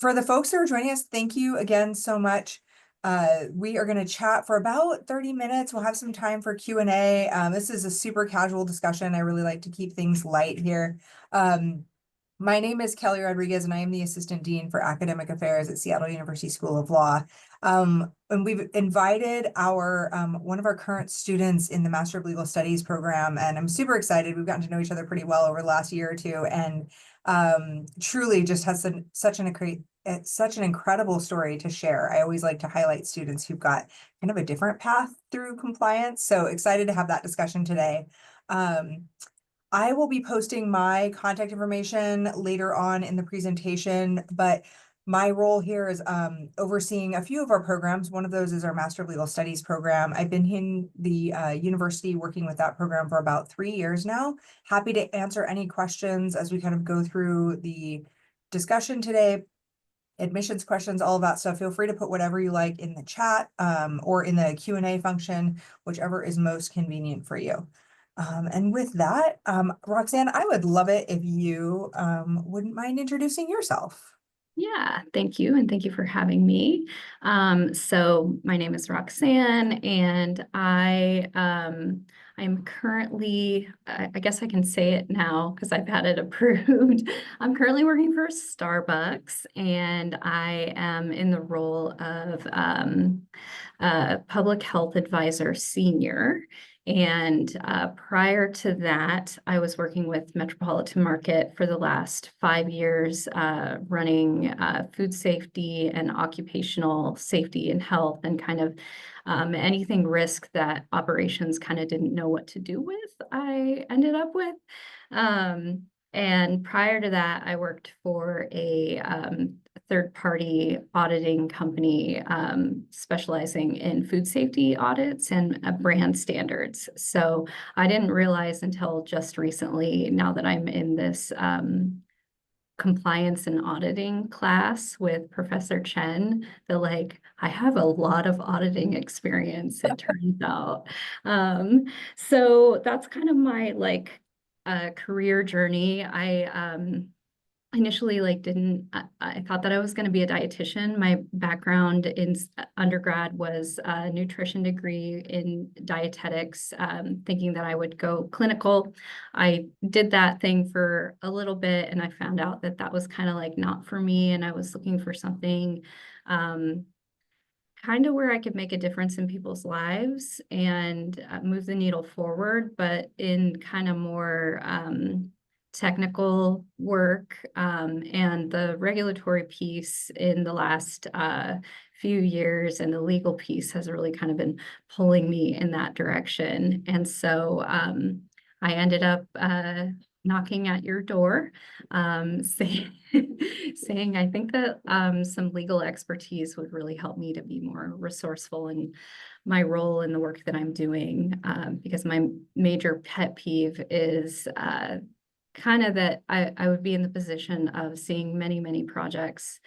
For the folks that are joining us, thank you again so much. We are going to chat for about 30 minutes. We'll have some time for Q&A. This is a super casual discussion. I really like to keep things light here. My name is Kelli Rodriguez, and I am the Assistant Dean for Academic Affairs at Seattle University School of Law. And we've invited our one of our current students in the Master of Legal Studies program, and I'm super excited. We've gotten to know each other pretty well over the last year or two, and truly just has such an incredible story to share. I always like to highlight students who've got kind of a different path through compliance. So excited to have that discussion today. I will be posting my contact information later on in the presentation, but my role here is overseeing a few of our programs. One of those is our Master of Legal Studies program. I've been in the university working with that program for about 3 years now. Happy to answer any questions as we kind of go through the discussion today. Admissions questions, all of that stuff. Feel free to put whatever you like in the chat or in the Q&A function, whichever is most convenient for you. And with that, Roxanne, I would love it if you wouldn't mind introducing yourself. Yeah, thank you. And thank you for having me. So my name is Roxanne, and I'm currently, I guess I can say it now because I've had it approved. I'm currently working for Starbucks, and I am in the role of Public Health Advisor Senior. And prior to that, I was working with Metropolitan Market for the last 5 years, running food safety and occupational safety and health, and kind of anything risk that operations kind of didn't know what to do with, I ended up with. And prior to that, I worked for a third-party auditing company specializing in food safety audits and brand standards. So I didn't realize until just recently, now that I'm in this compliance and auditing class with Professor Chen, that I have a lot of auditing experience, it turns out. So that's kind of my career journey. I initially I thought that I was going to be a dietitian. My background in undergrad was a nutrition degree in dietetics, thinking that I would go clinical. I did that thing for a little bit, and I found out that that was kind of not for me, and I was looking for something kind of where I could make a difference in people's lives and move the needle forward, but in kind of more technical work, and the regulatory piece in the last few years and the legal piece has really kind of been pulling me in that direction. And so I ended up knocking at your door, saying I think that some legal expertise would really help me to be more resourceful in my role in the work that I'm doing, because my major pet peeve is kind of that I would be in the position of seeing many, many projects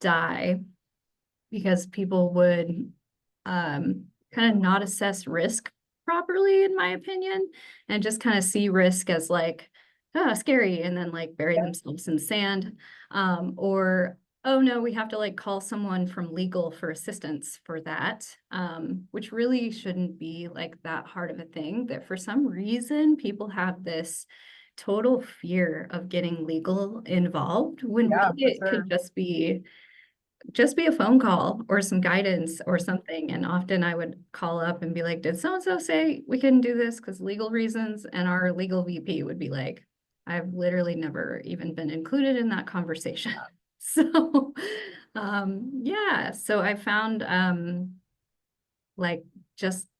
die because people would kind of not assess risk properly, in my opinion, and just kind of see risk as oh, scary, and then bury themselves in sand, or oh no, we have to call someone from legal for assistance for that, which really shouldn't be that hard of a thing. That for some reason people have this total fear of getting legal involved when really it could just be a phone call or some guidance or something. And often I would call up and be like, did so-and-so say we couldn't do this because legal reasons? And our legal VP would be like, I've literally never even been included in that conversation. So yeah, so I found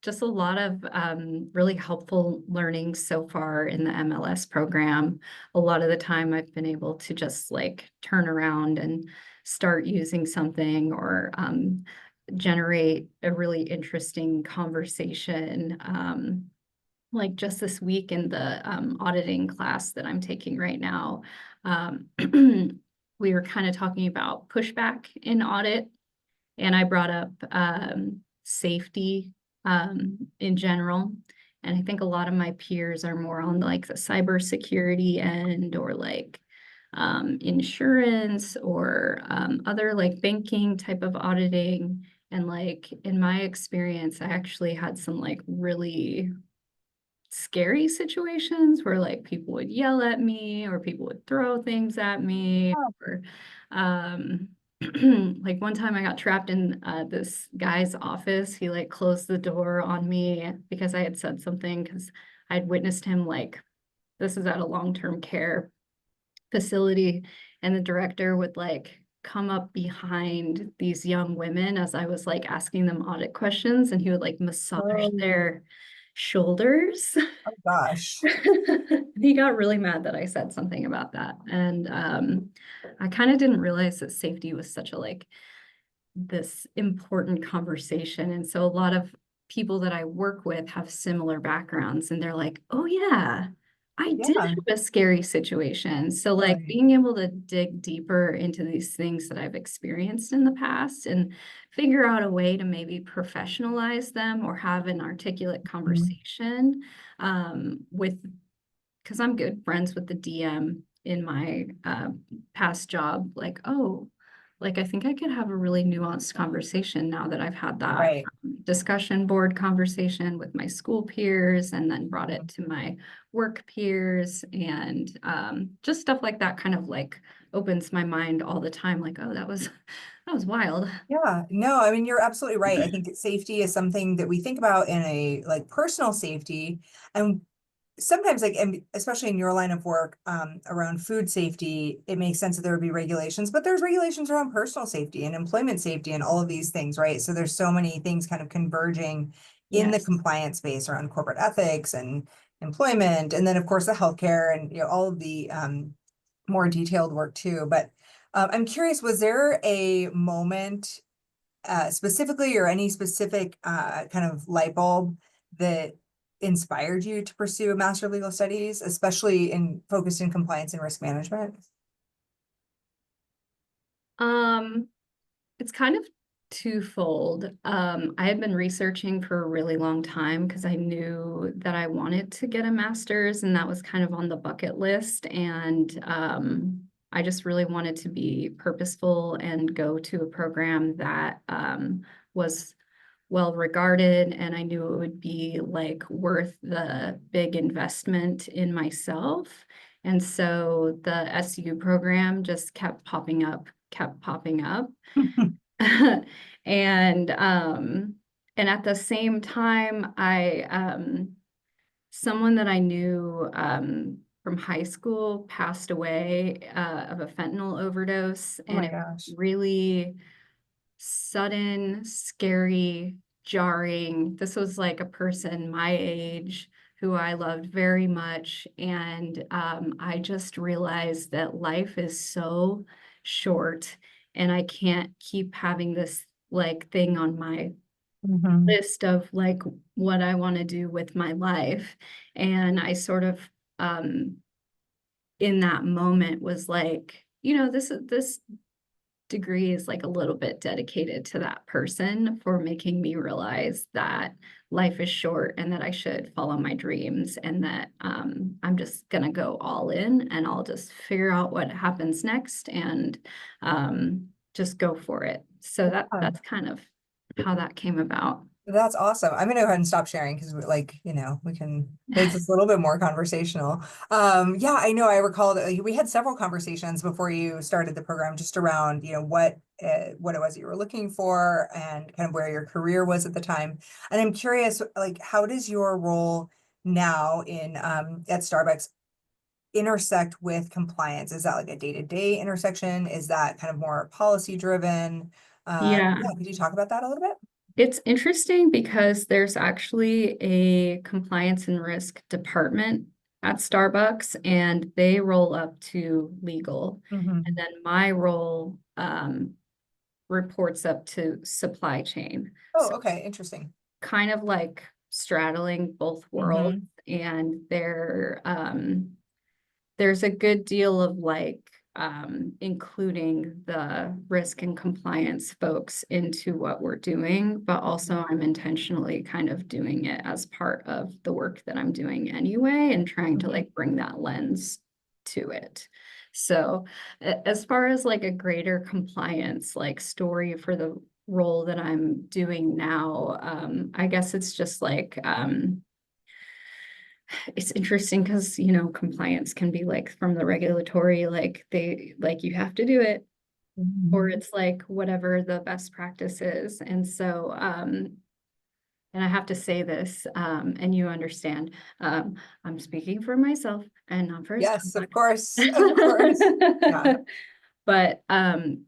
just a lot of really helpful learning so far in the MLS program. A lot of the time I've been able to just turn around and start using something, or generate a really interesting conversation. Just this week in the auditing class that I'm taking right now, we were kind of talking about pushback in audit, and I brought up safety in general. And I think a lot of my peers are more on the cybersecurity end, or insurance or other like banking type of auditing. And like in my experience, I actually had some like really scary situations where like people would yell at me or people would throw things at me or um like one time I got trapped in this guy's office. He like closed the door on me because I had said something because I'd witnessed him like this is at a long-term care facility, and the director would like come up behind these young women as I was like asking them audit questions, and he would like massage Oh, their shoulders. oh gosh. He got really mad that I said something about that. And I kind of didn't realize that safety was such a like this important conversation. And so a lot of people that I work with have similar backgrounds and they're like, oh yeah, I did Yeah, have a scary situation. So like totally. being able to dig deeper into these things that I've experienced in the past and figure out a way to maybe professionalize them or have an articulate Mhm. conversation with, because I'm good friends with the DM in my past job, like, oh, like I think I could have a really nuanced conversation now that I've had that Right. discussion board conversation with my school peers and then brought it Mhm. to my work peers and just stuff like that kind of like opens my mind all the time. Like, oh, that was that was wild. Yeah, no, I mean, you're absolutely right. I think that safety is something that we think about in a like personal safety. And sometimes like, and especially in your line of work, around food safety, it makes sense that there would be regulations, but there's regulations around personal safety and employment safety and all of these things, right? So there's so many things kind of converging in the Yes. compliance space around corporate ethics and employment, and then of course the healthcare and all of the more detailed work too. But I'm curious, was there a moment specifically or any specific kind of light bulb that inspired you to pursue a Master of Legal Studies, especially in focused in compliance and risk management? Um, It's kind of twofold. I had been researching for a really long time because I knew that I wanted to get a master's, and that was kind of on the bucket list. And I just really wanted to be purposeful and go to a program that was well regarded, and I knew it would be like worth the big investment in myself. And so the SU program just kept popping up, kept popping up. And and at the same time, I someone that I knew from high school passed away of a fentanyl overdose, Oh and my it gosh. really sudden, scary, jarring. This was like a person my age who I loved very much. And I just realized that life is so short and I can't keep having this like thing on my Mhm. list of like what I want to do with my life. And I sort of in that moment was like, this degree is like a little bit dedicated to that person for making me realize that life is short and that I should follow my dreams and that I'm just gonna go all in and I'll just figure out what happens next and just go for it. So Yeah. that's kind of how that came about. That's awesome. I'm gonna go ahead and stop sharing because like, we can make this a little bit more conversational. Yeah, I know I recall that we had several conversations before you started the program just around, what it was that you were looking for and kind of where your career was at the time. And I'm curious, like, how does your role now in at Starbucks intersect with compliance? Is that like a day-to-day intersection? Is that kind of more policy driven? Yeah. Yeah, could you talk about that a little bit? It's interesting because there's actually a compliance and risk department at Starbucks and they roll up to legal. And Mhm. then my role reports up to supply chain. Oh, So okay, interesting. kind of like straddling both worlds. Hmm. And there's a good deal of like including the risk and compliance folks into what we're doing, but also I'm intentionally kind of doing it as part of the work that I'm doing anyway and trying to Mhm. like bring that lens to it. So as far as like a greater compliance like story for the role that I'm doing now, I guess it's just like it's interesting because compliance can be like from the regulatory, like they like you have to do it, or Mhm. it's like whatever the best practice is. And so and I have to say this, and you understand, I'm speaking for myself and not for Yes, of Starbucks. course, of course. Yeah. But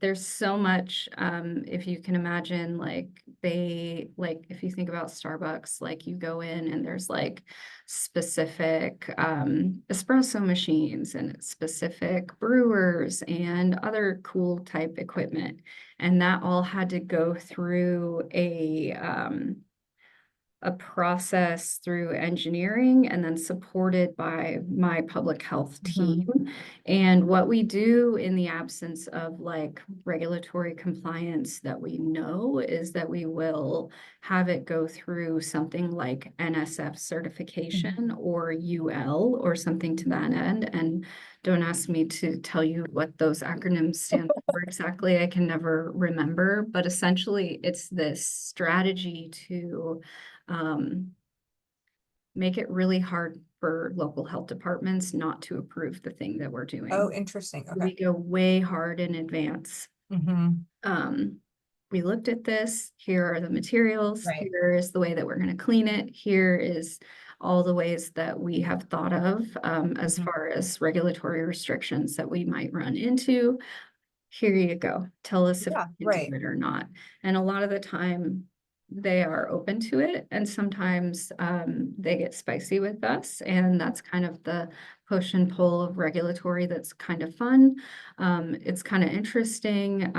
there's so much, if you can imagine, like if you think about Starbucks, like you go in and there's like specific espresso machines and specific brewers and other cool type equipment. And that all had to go through a process through engineering and then supported by my public health team. Mhm. And what we do in the absence of like regulatory compliance that we know is that we will have it go through something like NSF certification Mhm. or UL or something to that end. And don't ask me to tell you what those acronyms stand for exactly. I can never remember, but essentially it's this strategy to um, make it really hard for local health departments not to approve the thing that we're Oh, doing. interesting. Okay. We go way hard in advance. Hmm. Um, we looked at this. Here are the materials. Right. Here is the way that we're going to clean it. Here is all the ways that we have thought of as Mhm. far as regulatory restrictions that we might run into. Here you go. Tell us if Yeah, we can right. do it or not. And a lot of the time, they are open to it. And sometimes they get spicy with us. And that's kind of the push and pull of regulatory that's kind of fun. It's kind of interesting.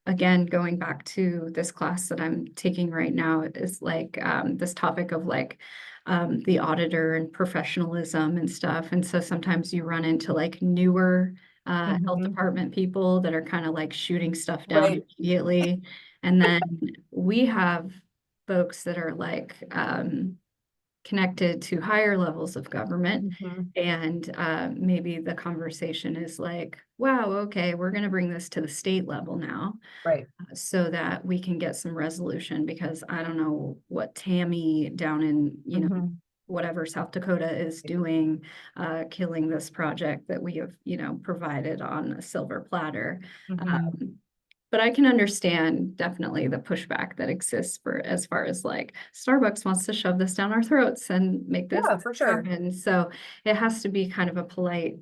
Again, going back to this class that I'm taking right now, is like this topic of like the auditor and professionalism and stuff. And so sometimes you run into like newer health Mhm. department people that are kind of like shooting stuff down Right. immediately. And then we have folks that are like connected to higher levels of government. Mhm. And maybe the conversation is like, wow, okay, we're going to bring this to the state level now Right. so that we can get some resolution because I don't know what Tammy down in, Mhm. whatever South Dakota is doing, killing this project that we have, provided on a silver platter. Mhm. Um, but I can understand definitely the pushback that exists for as far as like Starbucks wants to shove this down our throats and make this Yeah, for sure. happen. So it has to be kind of a polite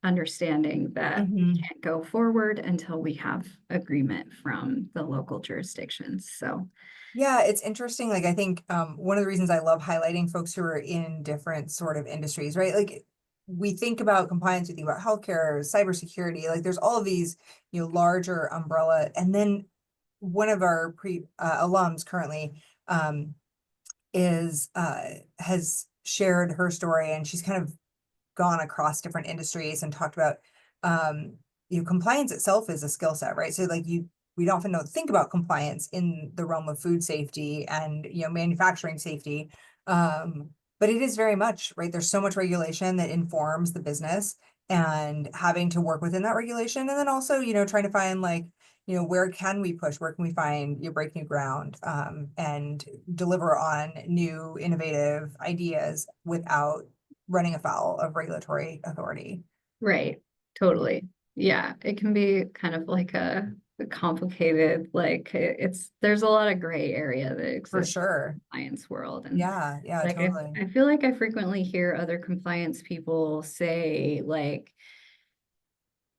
understanding that we Mhm. can't go forward until we have agreement from the local jurisdictions. So Yeah, it's interesting. Like, I think one of the reasons I love highlighting folks who are in different sort of industries, right? Like, we think about compliance, we think about healthcare, cybersecurity, like there's all of these, larger umbrella. And then one of our alums currently is has shared her story, and she's kind of gone across different industries and talked about um compliance itself is a skill set, right? So like we often don't think about compliance in the realm of food safety and manufacturing safety, but it is very much, right? There's so much regulation that informs the business, and having to work within that regulation, and then also trying to find like where can we push, where can we find break new ground, and deliver on new innovative ideas without running afoul of regulatory authority. right, totally. Yeah, it can be kind of like a complicated, like it's there's a lot of gray area that For exists sure. in the science world. And Yeah, yeah, like totally. I feel like I frequently hear other compliance people say like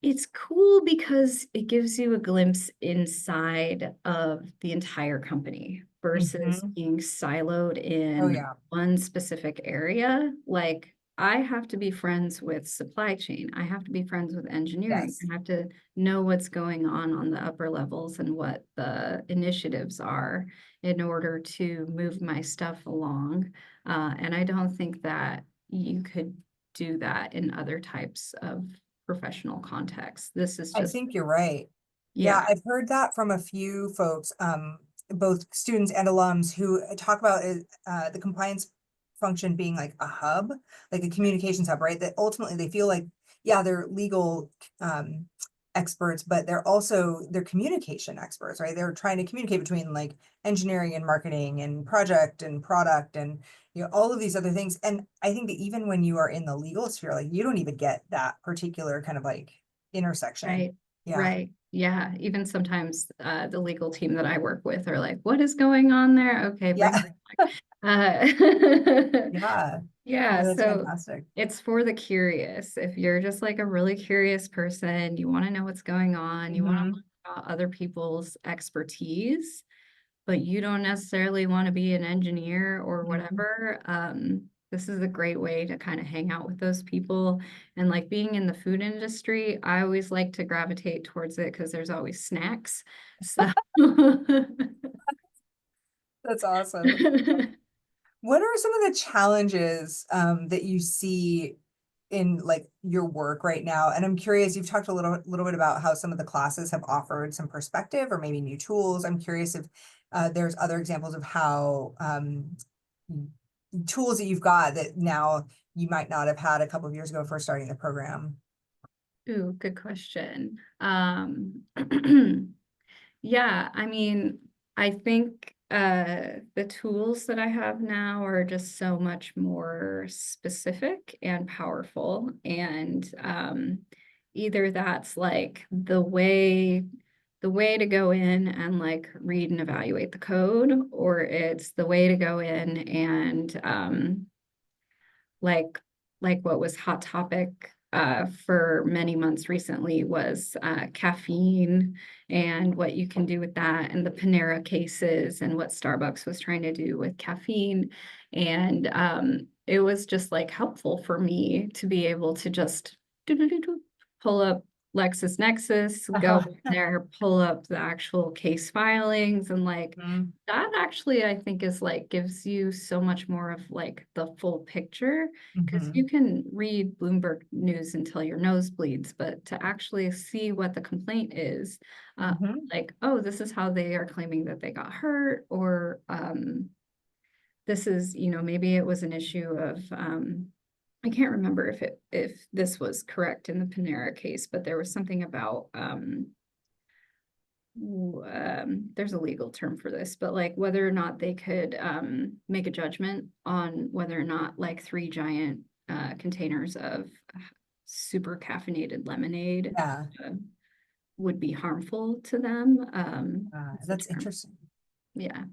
it's cool because it gives you a glimpse inside of the entire company versus Hmm. being siloed Oh, in yeah. one specific area. Like, I have to be friends with supply chain. I have to be friends with engineering. Yes. I have to know what's going on the upper levels and what the initiatives are in order to move my stuff along. And I don't think that you could do that in other types of professional context. This is I just, think you're right. Yeah, yeah, I've heard that from a few folks, both students and alums, who talk about the compliance function being like a hub, like a communications hub, right? That ultimately they feel like, yeah, they're legal experts, but they're communication experts, right? They're trying to communicate between like engineering and marketing and project and product and all of these other things. And I think that even when you are in the legal sphere, like you don't even get that particular kind of like intersection. Right, Yeah. right. Yeah, even sometimes the legal team that I work with are like, what is going on there? Okay, bring Yeah. her back. Yeah. Yeah, No, that's so fantastic. it's for the curious. If you're just like a really curious person, you want to know what's going on, you want to Hmm. learn about other people's expertise, but you don't necessarily want to be an engineer or Hmm. whatever, this is a great way to kind of hang out with those people. And like being in the food industry, I always like to gravitate towards it because there's always snacks. So That's awesome. What are some of the challenges that you see in like your work right now? And I'm curious, you've talked a little bit about how some of the classes have offered some perspective or maybe new tools. I'm curious if there's other examples of how tools that you've got that now you might not have had a couple of years ago for starting the program. Ooh, good question. Yeah, I mean, I think the tools that I have now are just so much more specific and powerful. And either that's like the way to go in and like read and evaluate the code, or it's the way to go in and like what was hot topic for many months recently was caffeine and what you can do with that, and the Panera cases and what Starbucks was trying to do with caffeine. And it was just like helpful for me to be able to just pull up LexisNexis, go Uh-huh. in there, pull up the actual case filings, and like Mhm. that actually I think is like gives you so much more of like the full picture, because you Mhm. can read Bloomberg News until your nose bleeds, but to actually see what the complaint is, Mhm. like, oh, this is how they are claiming that they got hurt, or this is, maybe it was an issue of I can't remember if this was correct in the Panera case, but there was something about there's a legal term for this, but like whether or not they could make a judgment on whether or not like three giant containers of super caffeinated lemonade Yeah. uh, would be harmful to them. What's the That's term? interesting. Yeah.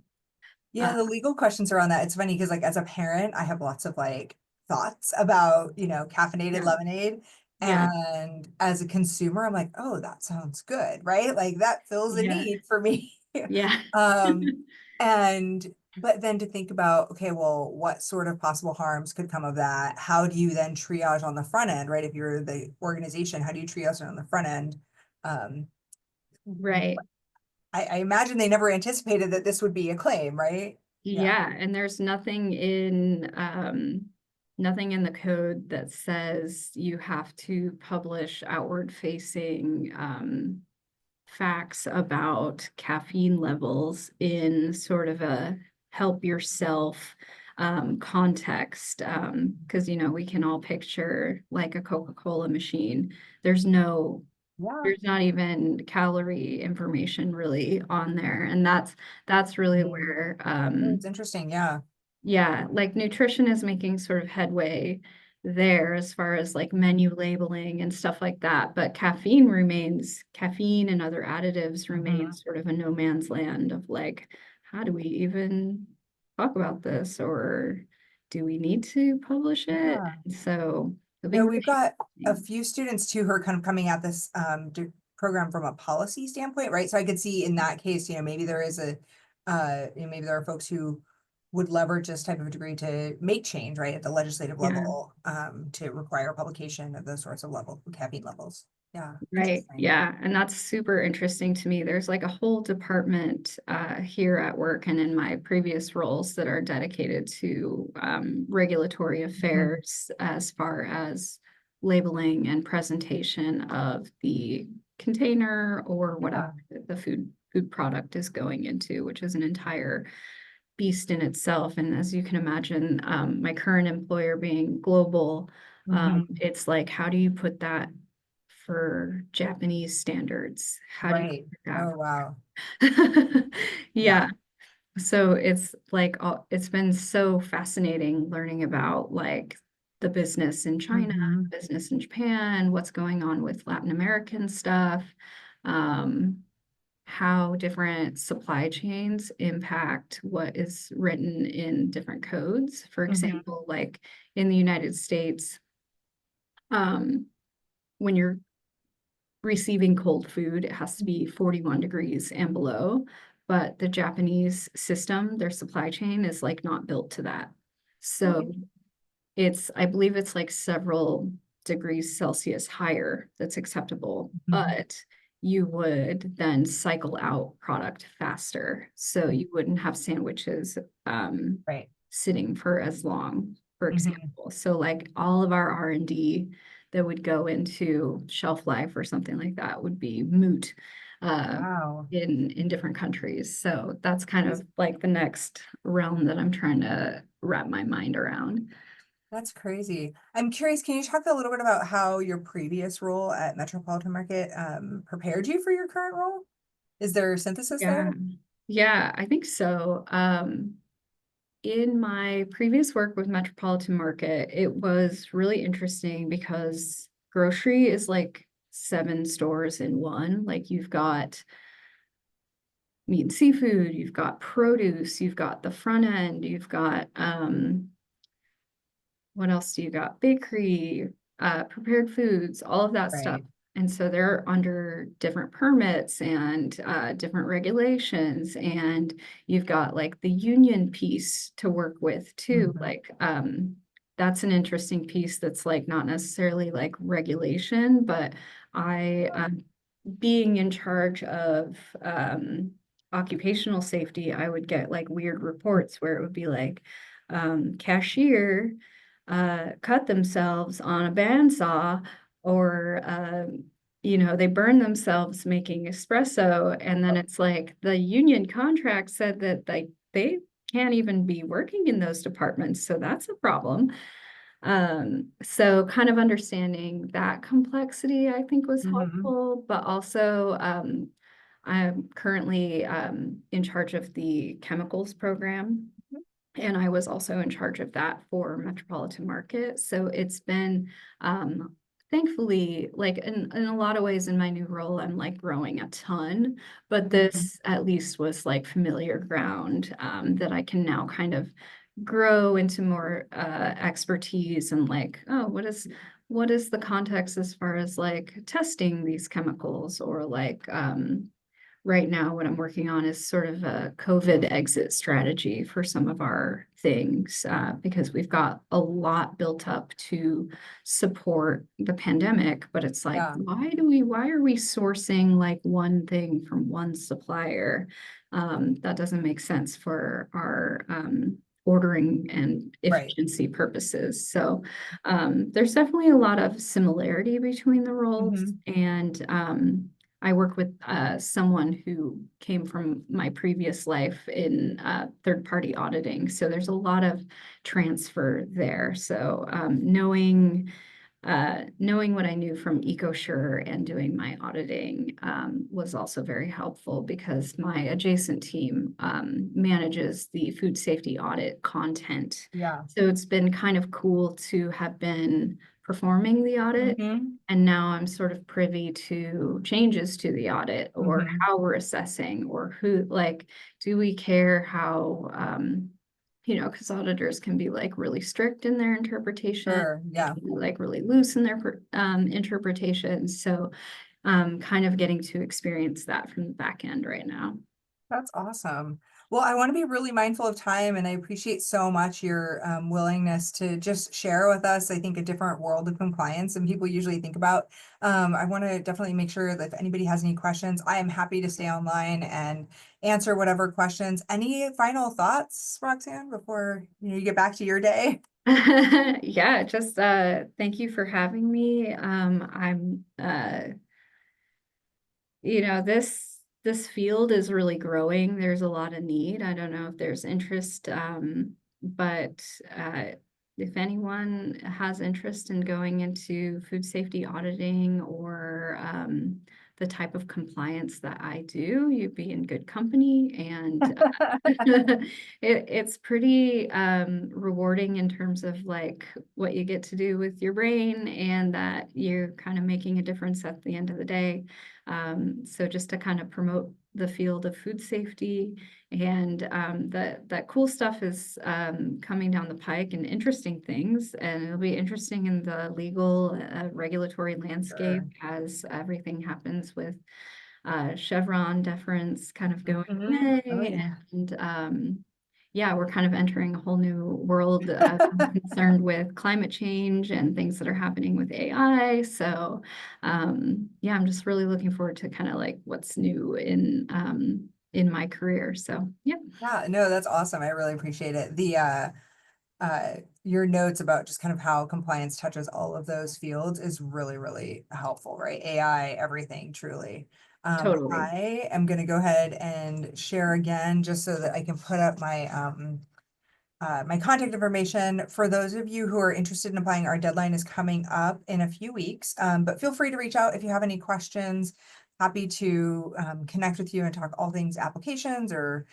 Yeah, Uh, the legal questions around that. It's funny because like as a parent, I have lots of like thoughts about, caffeinated yeah. lemonade. Yeah. And as a consumer, I'm like, oh, that sounds good, right? Like that fills a Yeah. need for me. Yeah. Um, and but then to think about, okay, well, what sort of possible harms could come of that? How do you then triage on the front end, right? If you're the organization, how do you triage on the front end? Um, Right. I imagine they never anticipated that this would be a claim, right? Yeah. Yeah, and there's nothing in the code that says you have to publish outward facing facts about caffeine levels in sort of a help yourself context, because we can all picture like a Coca-Cola machine. There's no Yeah. there's not even calorie information really on there, and that's really Mhm. where Oh, it's interesting. Yeah. yeah, like nutrition is making sort of headway there as far as like menu labeling and stuff like that, but caffeine and other additives remain Hmm. sort of a no man's land of like, how do we even talk about this, or do we need to publish it? Yeah. And so it'll be Yeah, we've really got a interesting. few students too who are kind of coming at this program from a policy standpoint, right? So I could see in that case, maybe there is maybe there are folks who would leverage this type of degree to make change, right, at the legislative Yeah. level, to require publication of those sorts of caffeine levels. Yeah, Right. interesting. Yeah. And that's super interesting to me. There's like a whole department here at work and in my previous roles that are dedicated to regulatory Mhm. affairs as far as labeling and presentation of the container or whatever Yeah. the food product is going into, which is an entire beast in itself. And as you can imagine, my current employer being global, It's like, how do you put that for Japanese standards? How do you Right. put that? Oh, wow. Yeah. Yeah. So it's like, it's been so fascinating learning about like the business in China, Hmm. business in Japan, what's going on with Latin American stuff, um, how different supply chains impact what is written in different codes. For Hmm. example, like in the United States, um, when you're receiving cold food, it has to be 41 degrees and below. But the Japanese system, their supply chain is like not built to that. So I believe it's like several degrees Celsius higher that's acceptable, Hmm. but you would then cycle out product faster. So you wouldn't have sandwiches Right. sitting for as long, for Hmm. example. So like all of our R&D that would go into shelf life or something like that would be moot uh, Wow. in different countries. So that's kind of like the next realm that I'm trying to wrap my mind around. That's crazy. I'm curious, can you talk a little bit about how your previous role at Metropolitan Market prepared you for your current role? Is there synthesis there? Yeah. Yeah, I think so. In my previous work with Metropolitan Market, it was really interesting because grocery is like 7 stores in one. Like you've got meat and seafood, you've got produce, you've got the front end, you've got what else do you got? Bakery, prepared foods, all of that stuff. Right. And so they're under different permits and different regulations. And you've got like the union piece to work with too. Hmm. Like that's an interesting piece that's like not necessarily like regulation, but I being in charge of occupational safety, I would get like weird reports where it would be like cashier cut themselves on a bandsaw or they burn themselves making espresso, and then it's like the union contract said that they can't even be working in those departments, so that's a problem. So kind of understanding that complexity I think was Hmm. helpful, but also I'm currently in charge of the chemicals program, and I was also in charge of that for Metropolitan Market. So it's been thankfully like in a lot of ways in my new role, I'm like growing a ton, but Hmm. this at least was like familiar ground that I can now kind of grow into more expertise and like, oh, what is the context as far as like testing these chemicals or like right now what I'm working on is sort of a COVID exit strategy for some of our things because we've got a lot built up to support the pandemic, but it's like, Yeah. why are we sourcing like one thing from one supplier? That doesn't make sense for our ordering and Right. efficiency purposes. So there's definitely a lot of similarity between the roles, Hmm. and I work with someone who came from my previous life in third-party auditing. So there's a lot of transfer there. So knowing what I knew from EcoSure and doing my auditing was also very helpful because my adjacent team manages the food safety audit content. Yeah. So it's been kind of cool to have been performing the audit. Hmm. And now I'm sort of privy to changes to the audit or Hmm. how we're assessing or who, like, do we care how, because auditors can be like really strict in their interpretation. Sure. They Yeah. can be like really loose in their interpretations. So kind of getting to experience that from the back end right now. That's awesome. Well, I want to be really mindful of time, and I appreciate so much your willingness to just share with us, I think, a different world of compliance than people usually think about. I want to definitely make sure that if anybody has any questions, I am happy to stay online and answer whatever questions. Any final thoughts, Roxanne, before you get back to your day? Yeah, just thank you for having me. I'm this field is really growing. There's a lot of need. I don't know if there's interest, but if anyone has interest in going into food safety auditing or the type of compliance that I do, you'd be in good company. And it's pretty rewarding in terms of like what you get to do with your brain and that you're kind of making a difference at the end of the day. So just to kind of promote the field of food safety, and that cool stuff is coming down the pike, and interesting things, and it'll be interesting in the legal regulatory landscape Sure. as everything happens with Chevron deference kind of going Mhm. Oh, away. yeah. And yeah, we're kind of entering a whole new world concerned with climate change and things that are happening with AI. So yeah, I'm just really looking forward to kind of like what's new in my career. So yeah. Yeah, no, that's awesome. I really appreciate it. Your notes about just kind of how compliance touches all of those fields is really, really helpful, right? AI, everything, truly. Totally. I am going to go ahead and share again just so that I can put up my contact information. For those of you who are interested in applying, our deadline is coming up in a few weeks, but feel free to reach out if you have any questions. Happy to connect with you and talk all things applications or,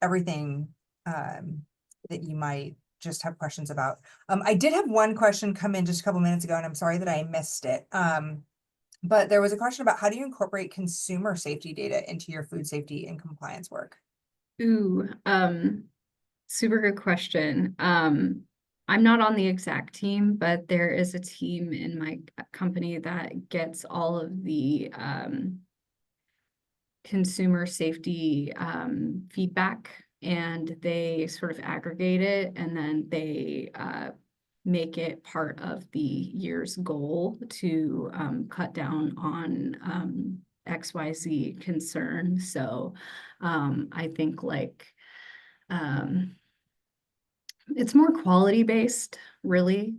everything that you might just have questions about. I did have one question come in just a couple minutes ago, and I'm sorry that I missed it. But there was a question about how do you incorporate consumer safety data into your food safety and compliance work? Ooh, super good question. I'm not on the exact team, but there is a team in my company that gets all of the consumer safety feedback, and they sort of aggregate it, and then they make it part of the year's goal to cut down on XYZ concern. So I think like it's more quality based, really.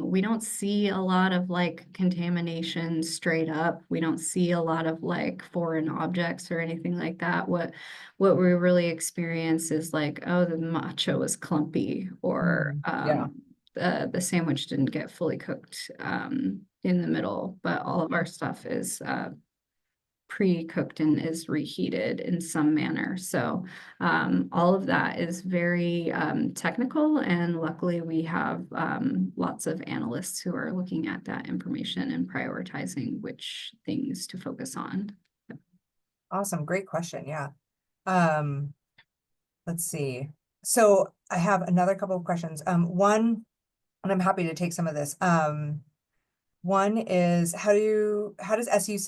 We don't see a lot of like contamination straight up. We don't see a lot of like foreign objects or anything like that. What we really experience is like, oh, the matcha was clumpy, or Yeah. the sandwich didn't get fully cooked in the middle. But all of our stuff is pre-cooked and is reheated in some manner. So all of that is very technical, and luckily we have lots of analysts who are looking at that information and prioritizing which things to focus on. Awesome. Great question. Yeah. Um, let's see. So I have another couple of questions. One, and I'm happy to take some of this. One is how does SU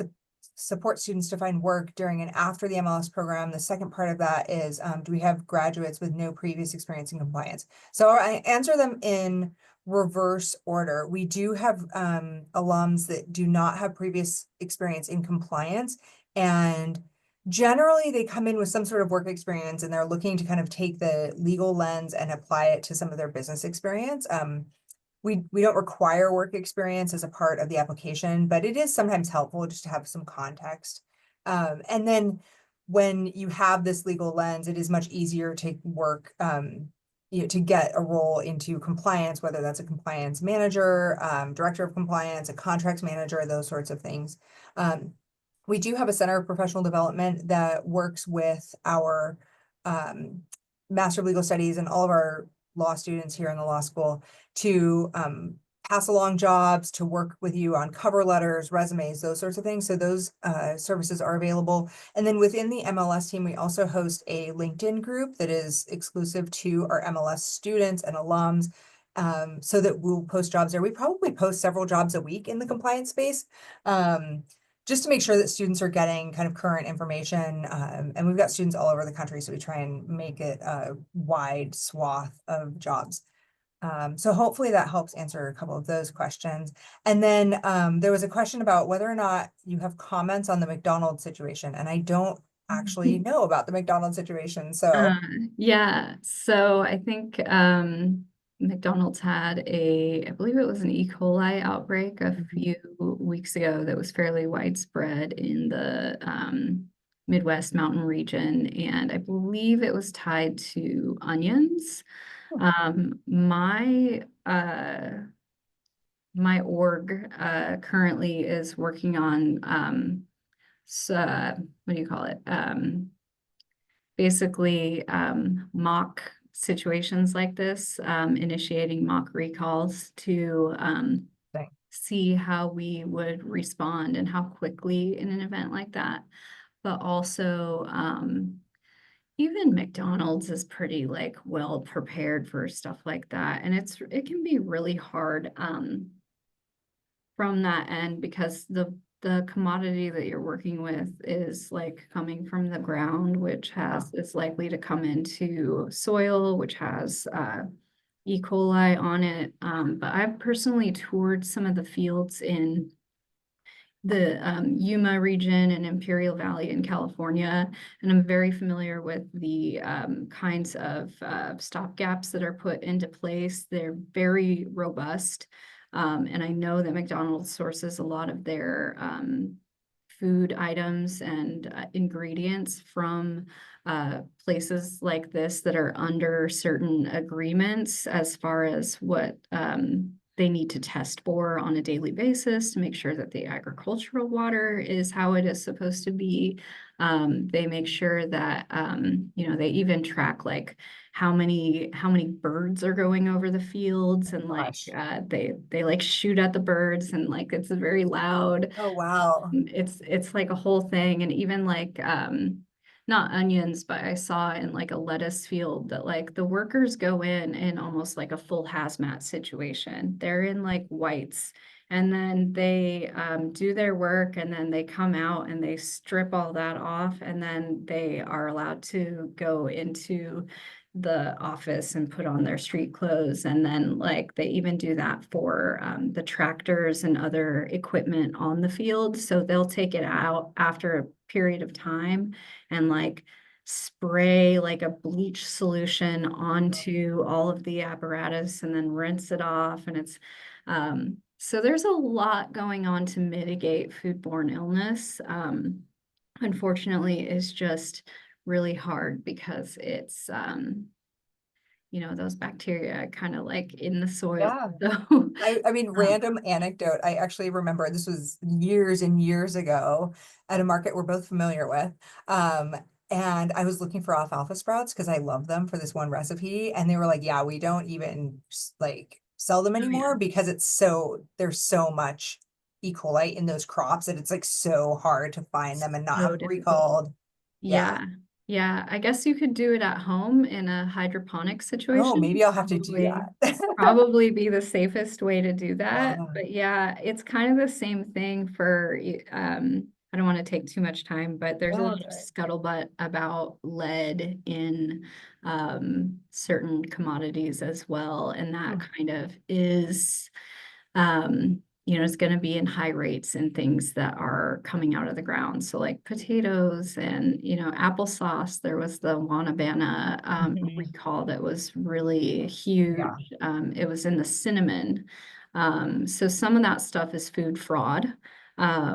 support students to find work during and after the MLS program? The second part of that is, do we have graduates with no previous experience in compliance? So I answer them in reverse order. We do have alums that do not have previous experience in compliance, and generally they come in with some sort of work experience, and they're looking to kind of take the legal lens and apply it to some of their business experience. We don't require work experience as a part of the application, but it is sometimes helpful just to have some context. And then when you have this legal lens, it is much easier to work, to get a role into compliance, whether that's a compliance manager, director of compliance, a contracts manager, those sorts of things. We do have a Center of Professional Development that works with our Master of Legal Studies and all of our law students here in the law school to pass along jobs, to work with you on cover letters, resumes, those sorts of things. So those services are available. And then within the MLS team, we also host a LinkedIn group that is exclusive to our MLS students and alums, so that we'll post jobs there. We probably post several jobs a week in the compliance space. Just to make sure that students are getting kind of current information. And we've got students all over the country, so we try and make it a wide swath of jobs. So hopefully that helps answer a couple of those questions. And then there was a question about whether or not you have comments on the McDonald's situation, and I don't actually know about the McDonald's situation. So Yeah, so I think McDonald's had I believe it was an E. coli outbreak a few weeks ago that was fairly widespread in the Midwest mountain region, and I believe it was tied to onions. My my org currently is working on so what do you call it? Basically mock situations like this, initiating mock recalls to Thank- see how we would respond and how quickly in an event like that. But also, even McDonald's is pretty like well prepared for stuff like that. And it can be really hard from that end because the commodity that you're working with is like coming from the ground, which has is likely to come into soil, which has E. coli on it. But I've personally toured some of the fields in the Yuma region and Imperial Valley in California, and I'm very familiar with the kinds of stop gaps that are put into place. They're very robust, and I know that McDonald's sources a lot of their food items and ingredients from places like this that are under certain agreements as far as what they need to test for on a daily basis to make sure that the agricultural water is how it is supposed to be. They make sure that you know, they even track like how many birds are going over the fields, and like Gosh. they like shoot at the birds, and like it's very loud. Oh, wow. It's like a whole thing. And even like not onions, but I saw in like a lettuce field that like the workers go in almost like a full hazmat situation. They're in like whites, and then they do their work, and then they come out and they strip all that off, and then they are allowed to go into the office and put on their street clothes. And then like they even do that for the tractors and other equipment on the field. So they'll take it out after a period of time and like spray like a bleach solution onto all of the apparatus and then rinse it off. And it's so there's a lot going on to mitigate foodborne illness. Unfortunately, it's just really hard because it's you know, those bacteria kind of like in the soil. Yeah. So I mean, random anecdote. I actually remember this was years and years ago at a market we're both familiar with. Um, and I was looking for alfalfa sprouts because I love them for this one recipe. And they were like, yeah, we don't even like sell them oh yeah, anymore because there's so much E. coli in those crops that it's like so hard to find them and not have so it difficult. recalled. Yeah. Yeah. Yeah. I guess you could do it at home in a hydroponic Oh, situation. maybe I'll have to do Probably, that. probably be the safest way to do that. Yeah. But yeah, it's kind of the same thing for, I don't want to take too much time, but there's a Yeah, lot that's of right. scuttlebutt about lead in certain commodities as well. And that Hmm. kind of is you know, it's going to be in high rates in things that are coming out of the ground. So like potatoes and, you know, applesauce. There was the Wanabana Mhm. recall that was really huge. Yeah. It was in the cinnamon. So some of that stuff is food fraud.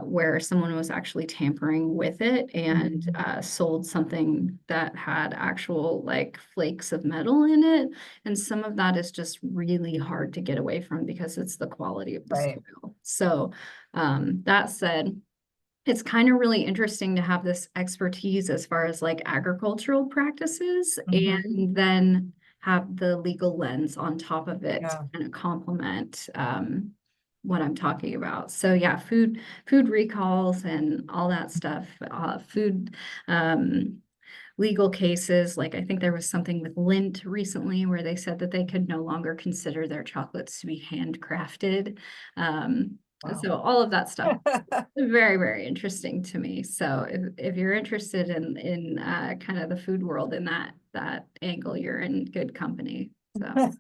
Where someone was actually tampering with it and Mhm. sold something that had actual like flakes of metal in it. And some of that is just really hard to get away from because it's the quality of the Right. soil. So that said, it's kind of really interesting to have this expertise as far as like agricultural practices Mhm. and then have the legal lens on top of it to Yeah. kind of complement what I'm talking about. So yeah, food recalls and all that stuff, food legal cases. Like I think there was something with Lindt recently where they said that they could no longer consider their chocolates to be handcrafted. Wow. So all of that stuff is very, very interesting to me. So if you're interested in kind of the food world in that angle, you're in good company. So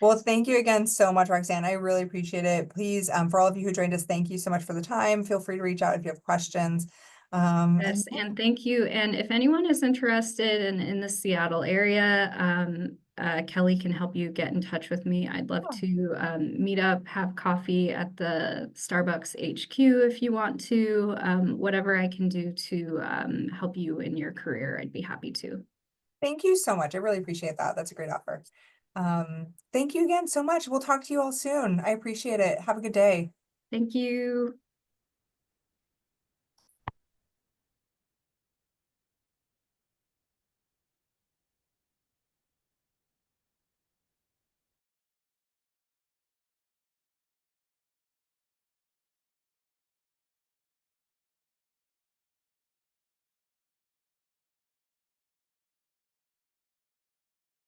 Well, thank you again so much, Roxanne. I really appreciate it. Please, for all of you who joined us, thank you so much for the time. Feel free to reach out if you have questions. And yes, and thank you. And if anyone is interested in the Seattle area, Kelly can help you get in touch with me. I'd love yeah, to meet up, have coffee at the Starbucks HQ if you want to. Whatever I can do to help you in your career, I'd be happy to. thank you so much. I really appreciate that. That's a great offer. Thank you again so much. We'll talk to you all soon. I appreciate it. Have a good day. Thank you.